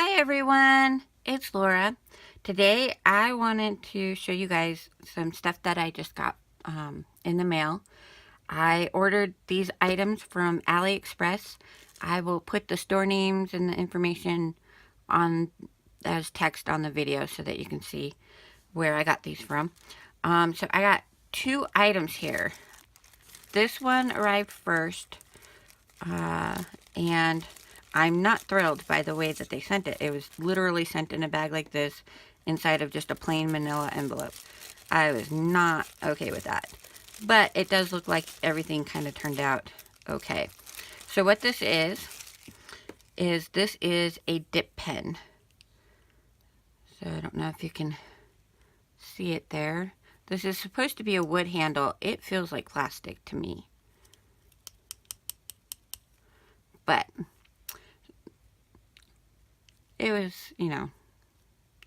Hi everyone, it's Laura. Today I wanted to show you guys some stuff that I just got in the mail. I ordered these items from AliExpress. I will put the store names and the information on as text on the video so that you can see where I got these from. So I got two items here. This one arrived first, and I'm not thrilled by the way that they sent it. It was literally sent in a bag like this inside of just a plain manila envelope. I was not okay with that. But it does look like everything kind of turned out okay. So what this is this is a dip pen. So I don't know if you can see it there. This is supposed to be a wood handle. It feels like plastic to me. But it was,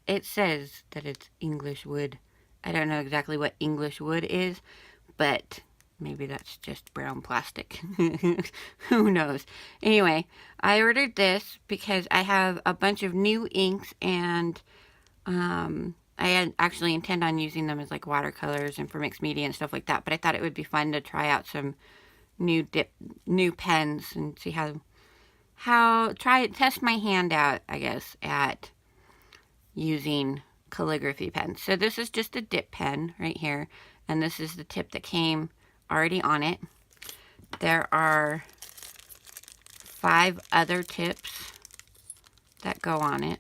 it says that it's English wood. I don't know exactly what English wood is, but maybe that's just brown plastic. Who knows? Anyway, I ordered this because I have a bunch of new inks, and I had actually intend on using them as like watercolors and for mixed media and stuff like that, but I thought it would be fun to try out some new pens and see test my hand out, I guess, at using calligraphy pens. So this is just a dip pen right here, and this is the tip that came already on it. There are 5 other tips that go on it.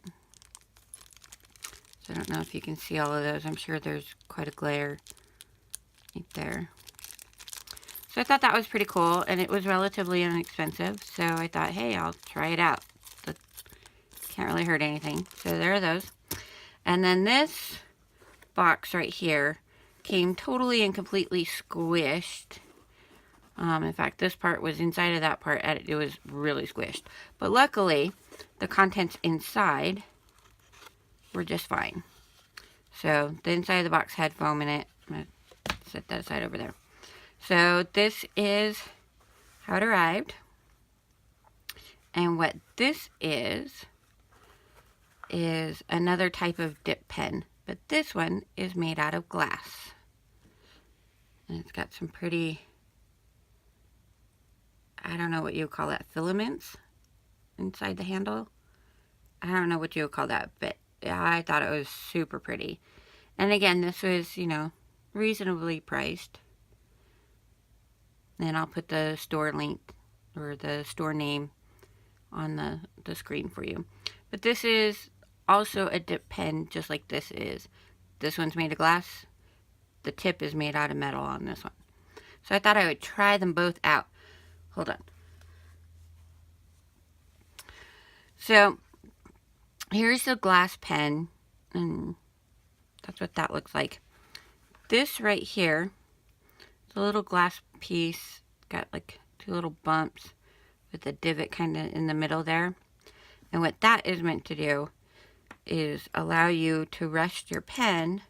So I don't know if you can see all of those. I'm sure there's quite a glare right there. So I thought that was pretty cool, and it was relatively inexpensive. So I thought, hey, I'll try it out. That can't really hurt anything. So there are those. And then this box right here came totally and completely squished. In fact, this part was inside of that part, and it was really squished. But luckily, the contents inside were just fine. So the inside of the box had foam in it. I'm going to set that aside over there. So this is how it arrived. And what this is another type of dip pen. But this one is made out of glass. And it's got some pretty, I don't know what you would call that, filaments inside the handle. I don't know what you would call that, but I thought it was super pretty. And again, this was, reasonably priced. And I'll put the store link or the store name on the screen for you. But this is also a dip pen, just like this is. This one's made of glass. The tip is made out of metal on this one. So I thought I would try them both out. Hold on. So here's the glass pen, and that's what that looks like. This right here, the little glass piece, got like 2 little bumps with a divot kind of in the middle there. And what that is meant to do is allow you to rest your pen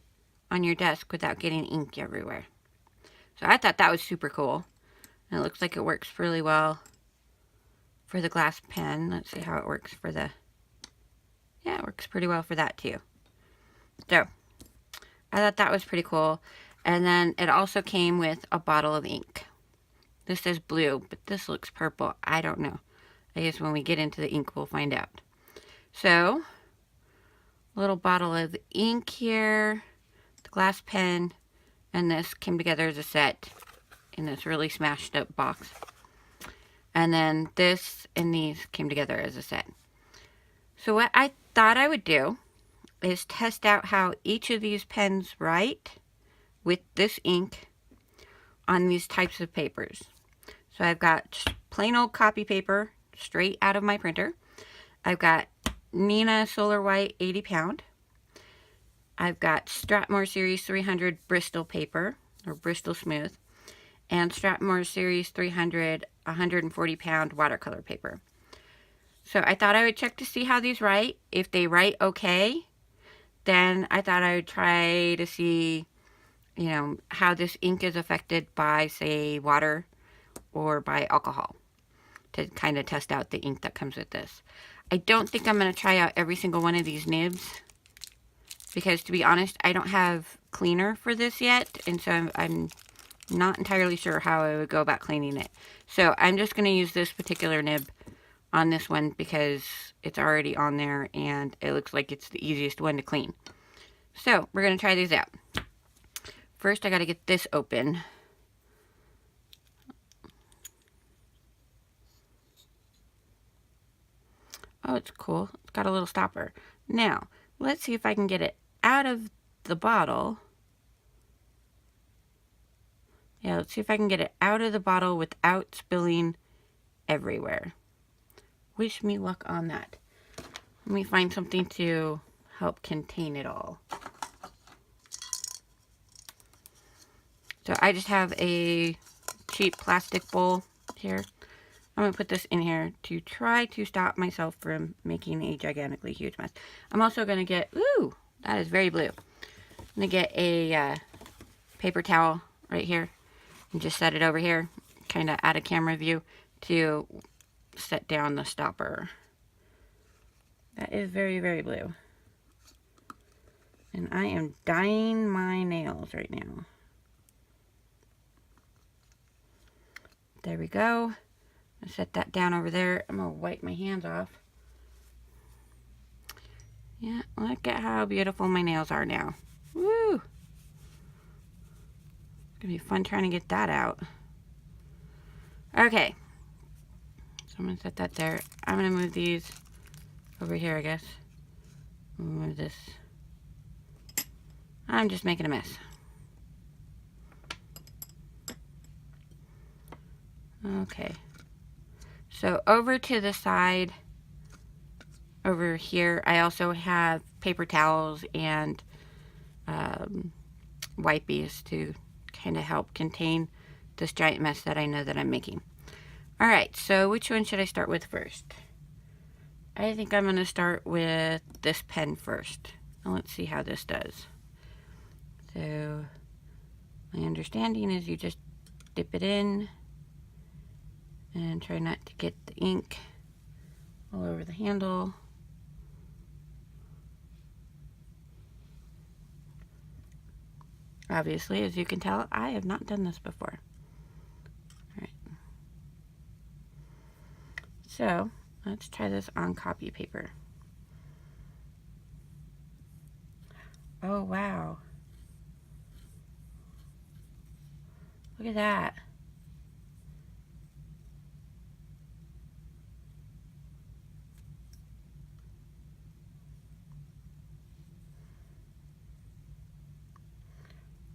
on your desk without getting ink everywhere. So I thought that was super cool. And it looks like it works really well for the glass pen. Let's see how it works for the... Yeah, it works pretty well for that too. So I thought that was pretty cool. And then it also came with a bottle of ink. This is blue, but this looks purple. I don't know. I guess when we get into the ink, we'll find out. So, a little bottle of ink here, the glass pen, and this came together as a set in this really smashed up box. And then this and these came together as a set. So what I thought I would do is test out how each of these pens write with this ink on these types of papers. So I've got plain old copy paper straight out of my printer. I've got Neenah Solar White 80 pound. I've got Strathmore Series 300 Bristol paper, or Bristol Smooth, and Strathmore Series 300 140 pound watercolor paper. So I thought I would check to see how these write. If they write okay, then I thought I would try to see, how this ink is affected by, say, water or by alcohol. to kind of test out the ink that comes with this. I don't think I'm going to try out every single one of these nibs, because to be honest, I don't have cleaner for this yet, and so I'm not entirely sure how I would go about cleaning it. So I'm just going to use this particular nib on this one because it's already on there and it looks like it's the easiest one to clean. So we're going to try these out. First, I got to get this open. Oh, it's cool. It's got a little stopper. Now, let's see if I can get it out of the bottle. Yeah, let's see if I can get it out of the bottle without spilling everywhere. Wish me luck on that. Let me find something to help contain it all. So I just have a cheap plastic bowl here. I'm going to put this in here to try to stop myself from making a gigantically huge mess. I'm also going to get, ooh, that is very blue. I'm going to get a paper towel right here and just set it over here, kind of out of camera view, to set down the stopper. That is very, very blue. And I am dyeing my nails right now. There we go. I'll set that down over there. I'm going to wipe my hands off. Yeah, look at how beautiful my nails are now. Woo! It's going to be fun trying to get that out. Okay. So I'm going to set that there. I'm going to move these over here, I guess. Move this. I'm just making a mess. Okay. So over to the side, over here, I also have paper towels and wipies to kind of help contain this giant mess that I know that I'm making. Alright, so which one should I start with first? I think I'm going to start with this pen first. Now let's see how this does. So, my understanding is you just dip it in and try not to get the ink all over the handle. Obviously, as you can tell, I have not done this before. Alright. So, let's try this on copy paper. Oh, wow. Look at that.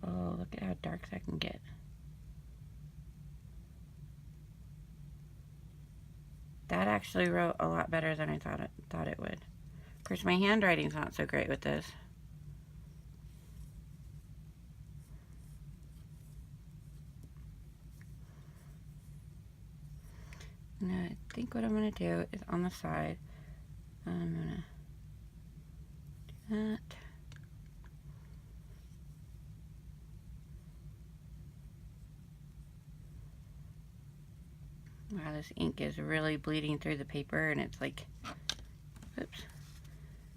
Oh, look at how dark that can get. That actually wrote a lot better than I thought it would. Of course, my handwriting's not so great with this. Now, I think what I'm going to do is on the side, I'm going to do that. Wow, this ink is really bleeding through the paper, and it's like, oops,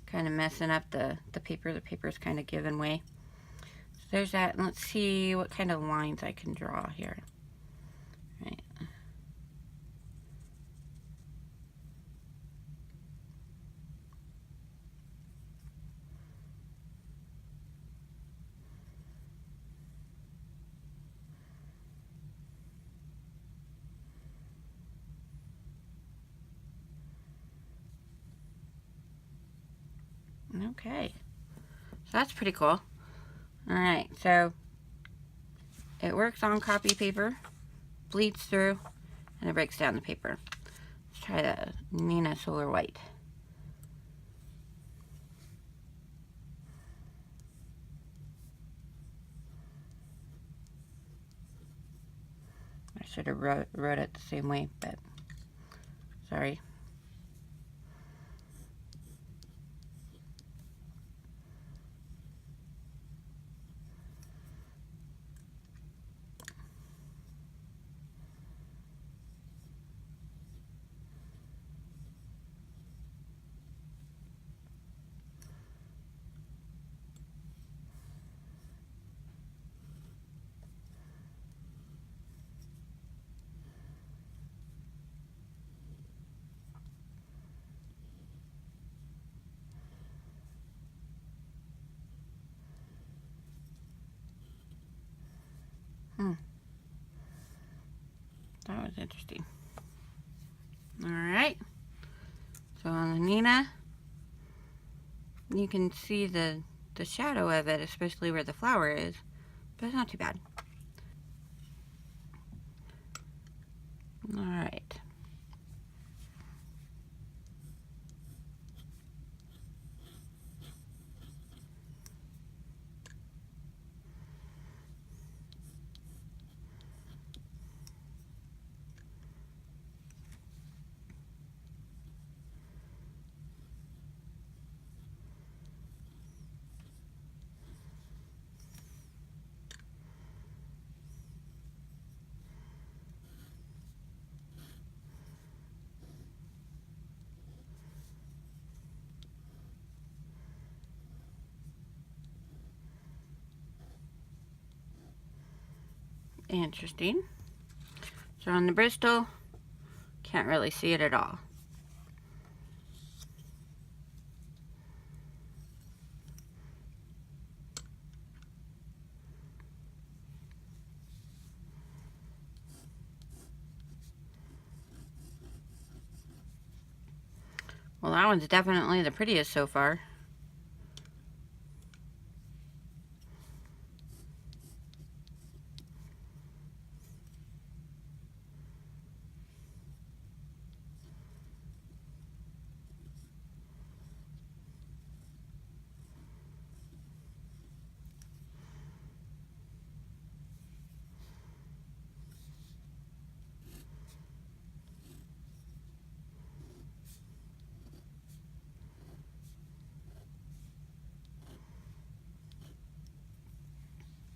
kind of messing up the paper. The paper's kind of giving way. So there's that, and let's see what kind of lines I can draw here. Right. Okay, so that's pretty cool. Alright, so it works on copy paper, bleeds through, and it breaks down the paper. Let's try the Nina Solar White. I should have wrote it the same way, but sorry. interesting. Alright. So on the Nina, you can see the shadow of it, especially where the flower is. But it's not too bad. Alright. Interesting. So on the Bristol, can't really see it at all. Well, that one's definitely the prettiest so far.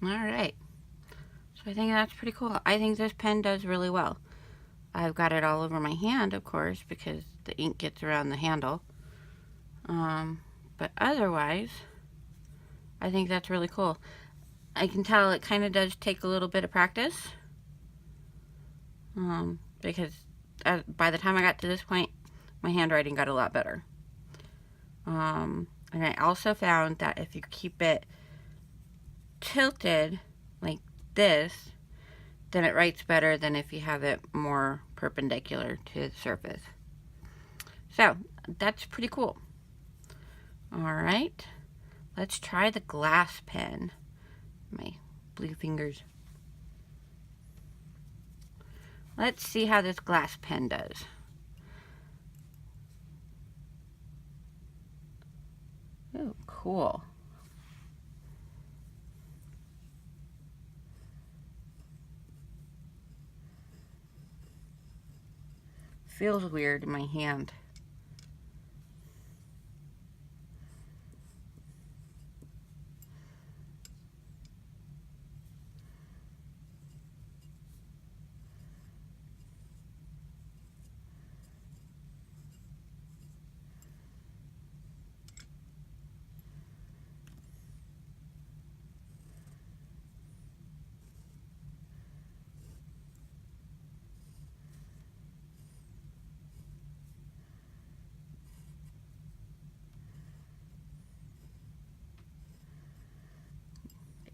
Alright. So I think that's pretty cool. I think this pen does really well. I've got it all over my hand, of course, because the ink gets around the handle. But otherwise, I think that's really cool. I can tell it kind of does take a little bit of practice. Because by the time I got to this point, my handwriting got a lot better. And I also found that if you keep it tilted like this, then it writes better than if you have it more perpendicular to the surface. So that's pretty cool. Alright, let's try the glass pen. My blue fingers. Let's see how this glass pen does. Oh, cool. Feels weird in my hand.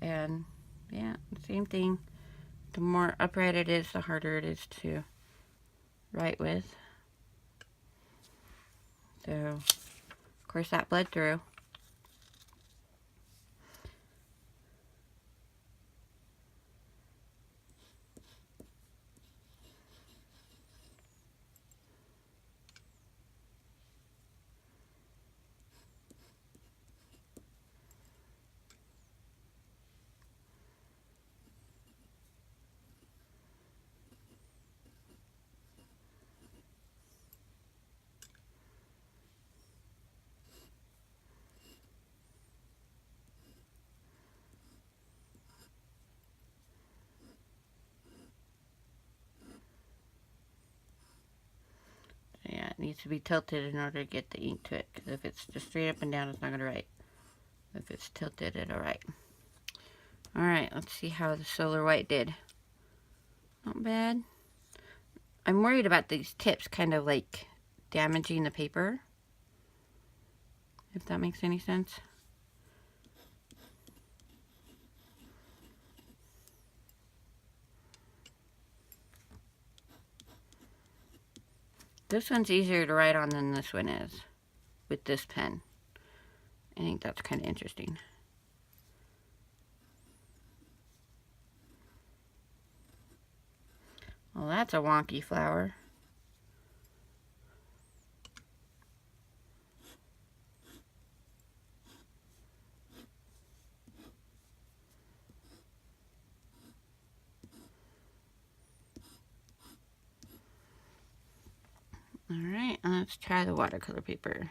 And yeah, same thing. The more upright it is, the harder it is to write with. So, of course, that bled through. Yeah, it needs to be tilted in order to get the ink to it, because if it's just straight up and down, it's not going to write. If it's tilted, it'll write. Alright, let's see how the Solar White did. Not bad. I'm worried about these tips kind of like damaging the paper, if that makes any sense. This one's easier to write on than this one is with this pen. I think that's kind of interesting. Well, that's a wonky flower. Alright, let's try the watercolor paper.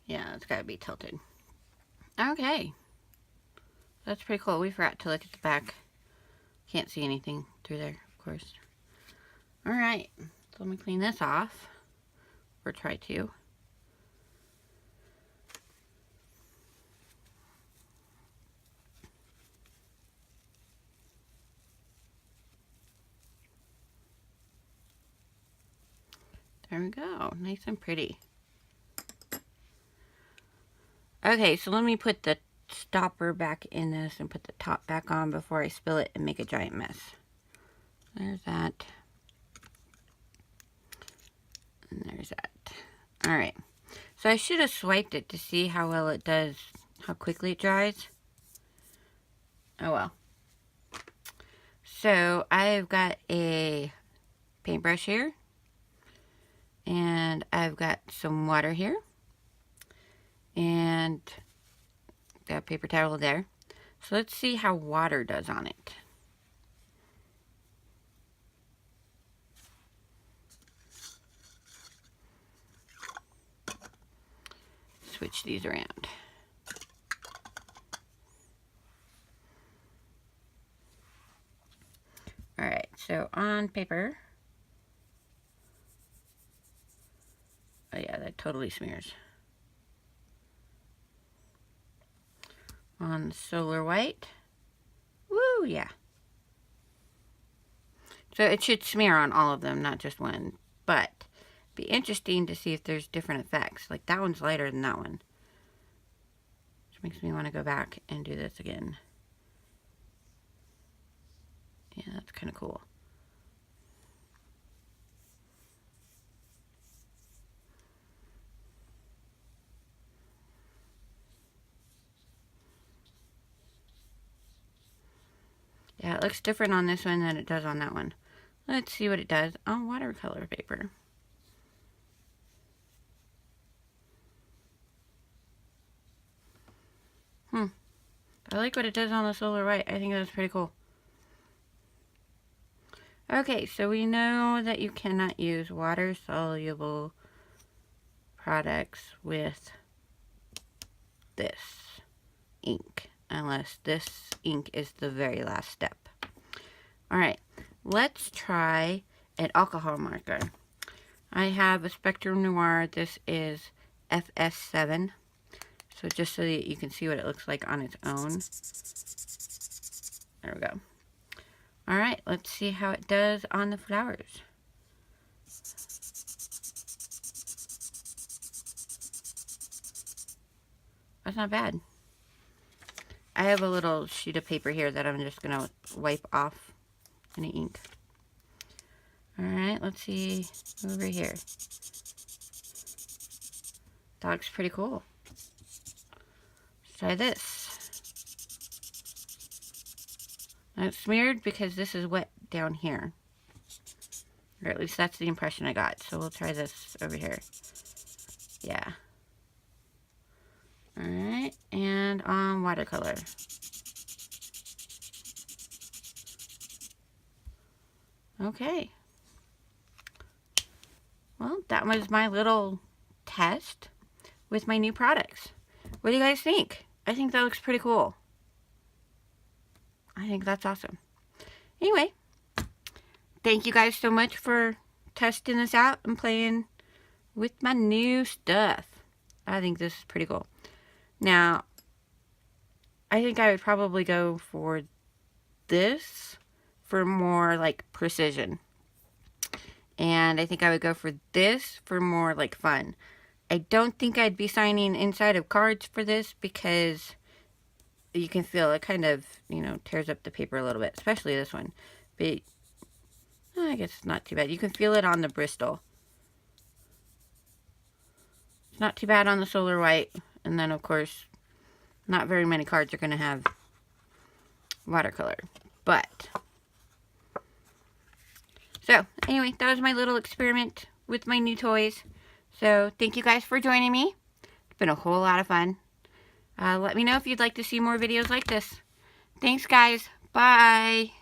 Yeah, it's gotta be tilted. Okay. That's pretty cool. We forgot to look at the back. Can't see anything through there, of course. Alright, so let me clean this off. Or try to. There we go. Nice and pretty. Okay, so let me put the stopper back in this and put the top back on before I spill it and make a giant mess. There's that. And there's that. Alright. So I should have swiped it to see how well it does, how quickly it dries. Oh well. So I've got a paintbrush here. And I've got some water here. And got a paper towel there. So let's see how water does on it. Switch these around. Alright, so on paper. Oh yeah, that totally smears. On solar white. Woo, yeah. So it should smear on all of them, not just one. But be interesting to see if there's different effects. Like that one's lighter than that one. Which makes me want to go back and do this again. Yeah, that's kind of cool. Yeah, it looks different on this one than it does on that one. Let's see what it does on watercolor paper. I like what it does on the solar white. I think that's pretty cool. Okay, so we know that you cannot use water-soluble products with this ink, unless this ink is the very last step. Alright, let's try an alcohol marker. I have a Spectrum Noir. This is FS7. So just so that you can see what it looks like on its own. There we go. Alright, let's see how it does on the flowers. That's not bad. I have a little sheet of paper here that I'm just going to wipe off any ink. Alright, let's see over here. That looks pretty cool. Let's try this. Now it's smeared because this is wet down here. Or at least that's the impression I got. So we'll try this over here. Yeah. Alright, and on watercolor. Okay. Well, that was my little test with my new products. What do you guys think? I think that looks pretty cool. I think that's awesome. anyway, thank you guys so much for testing this out and playing with my new stuff. I think this is pretty cool. Now, I think I would probably go for this for more like precision. And I think I would go for this for more like fun. I don't think I'd be signing inside of cards for this because you can feel it kind of, you know, tears up the paper a little bit, especially this one. But I guess it's not too bad. You can feel it on the Bristol. It's not too bad on the Solar White. And then, of course, not very many cards are going to have watercolor. But, so, anyway, that was my little experiment with my new toys. So, thank you guys for joining me. It's been a whole lot of fun. Let me know if you'd like to see more videos like this. Thanks, guys. Bye.